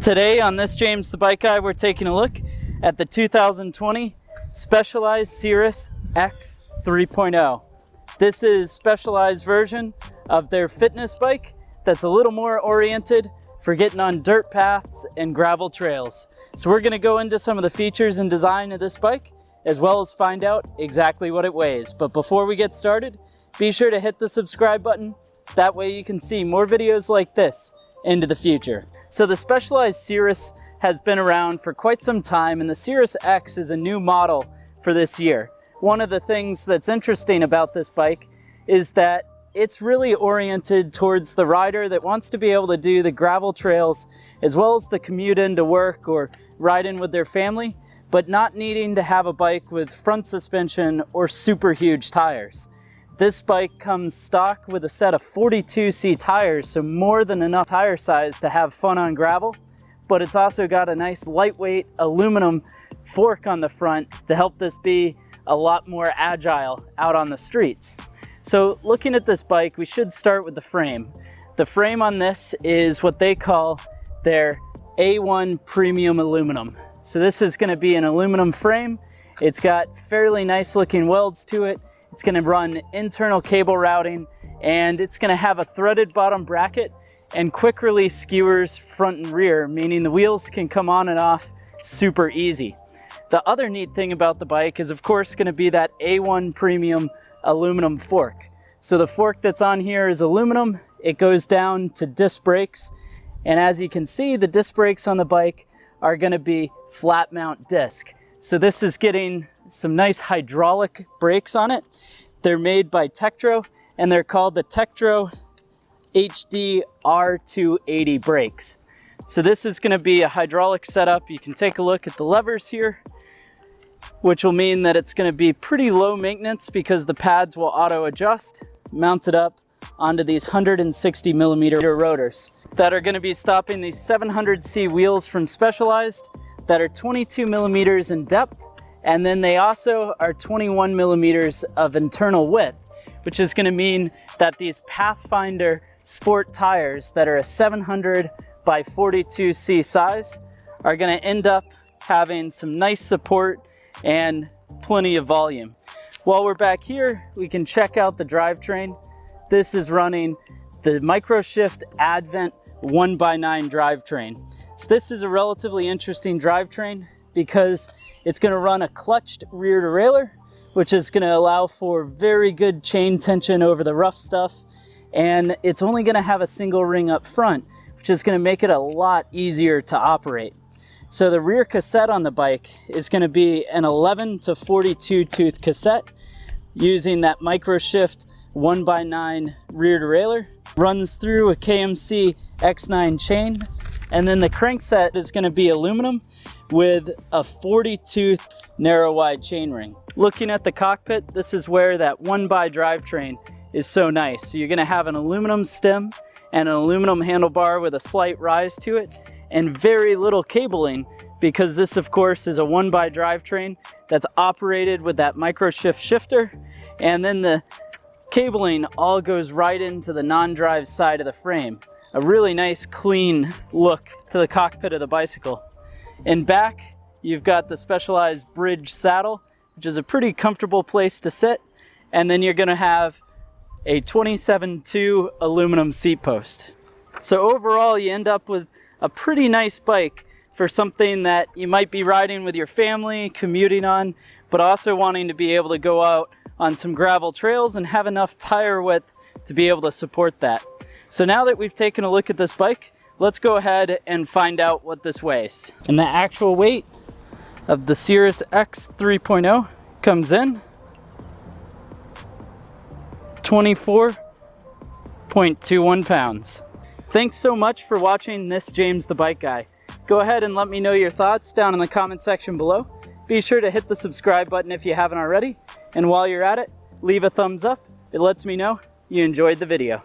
Today on this James the Bike Guy, we're taking a look at the 2020 Specialized Sirrus X 3.0. This is Specialized version of their fitness bike that's a little more oriented for getting on dirt paths and gravel trails. So we're going to go into some of the features and design of this bike, as well as find out exactly what it weighs. But before we get started, be sure to hit the subscribe button. That way you can see more videos like this into the future. So the Specialized Sirrus has been around for quite some time, and the Sirrus X is a new model for this year. One of the things that's interesting about this bike is that it's really oriented towards the rider that wants to be able to do the gravel trails as well as the commute into work or ride in with their family, but not needing to have a bike with front suspension or super huge tires. This bike comes stock with a set of 42C tires, so more than enough tire size to have fun on gravel, but it's also got a nice lightweight aluminum fork on the front to help this be a lot more agile out on the streets. So looking at this bike, we should start with the frame. The frame on this is what they call their A1 premium aluminum. So this is going to be an aluminum frame. It's got fairly nice looking welds to it. It's going to run internal cable routing, and it's going to have a threaded bottom bracket and quick release skewers front and rear, meaning the wheels can come on and off super easy. The other neat thing about the bike is, of course, going to be that A1 premium aluminum fork. So the fork that's on here is aluminum. It goes down to disc brakes, and as you can see, the disc brakes on the bike are going to be flat mount disc. So this is getting some nice hydraulic brakes on it. They're made by Tektro, and they're called the Tektro HD R280 brakes. So this is going to be a hydraulic setup. You can take a look at the levers here, which will mean that it's going to be pretty low maintenance because the pads will auto adjust, mounted up onto these 160 millimeter rotors that are going to be stopping these 700C wheels from Specialized that are 22 millimeters in depth, and then they also are 21 millimeters of internal width, which is going to mean that these Pathfinder sport tires that are a 700 by 42C size are going to end up having some nice support and plenty of volume. While we're back here, we can check out the drivetrain. This is running the Microshift Advent 1x9 drivetrain. So this is a relatively interesting drivetrain because it's going to run a clutched rear derailleur, which is going to allow for very good chain tension over the rough stuff, and it's only going to have a single ring up front, which is going to make it a lot easier to operate. So the rear cassette on the bike is going to be an 11 to 42 tooth cassette using that Microshift 1x9 rear derailleur. Runs through a KMC X9 chain, and then the crankset is going to be aluminum with a 40 tooth narrow wide chainring. Looking at the cockpit, this is where that 1x drivetrain is so nice. So you're going to have an aluminum stem and an aluminum handlebar with a slight rise to it, and very little cabling, because this of course is a 1x drivetrain that's operated with that Microshift shifter, and then the cabling all goes right into the non-drive side of the frame. A really nice clean look to the cockpit of the bicycle. In back, you've got the Specialized bridge saddle, which is a pretty comfortable place to sit, and then you're going to have a 27.2 aluminum seat post. So overall, you end up with a pretty nice bike for something that you might be riding with your family, commuting on, but also wanting to be able to go out on some gravel trails and have enough tire width to be able to support that. So now that we've taken a look at this bike, let's go ahead and find out what this weighs. And the actual weight of the Sirrus X 3.0 comes in 24.21 pounds. Thanks so much for watching this James the Bike Guy. Go ahead and let me know your thoughts down in the comment section below. Be sure to hit the subscribe button if you haven't already. And while you're at it, leave a thumbs up. It lets me know you enjoyed the video.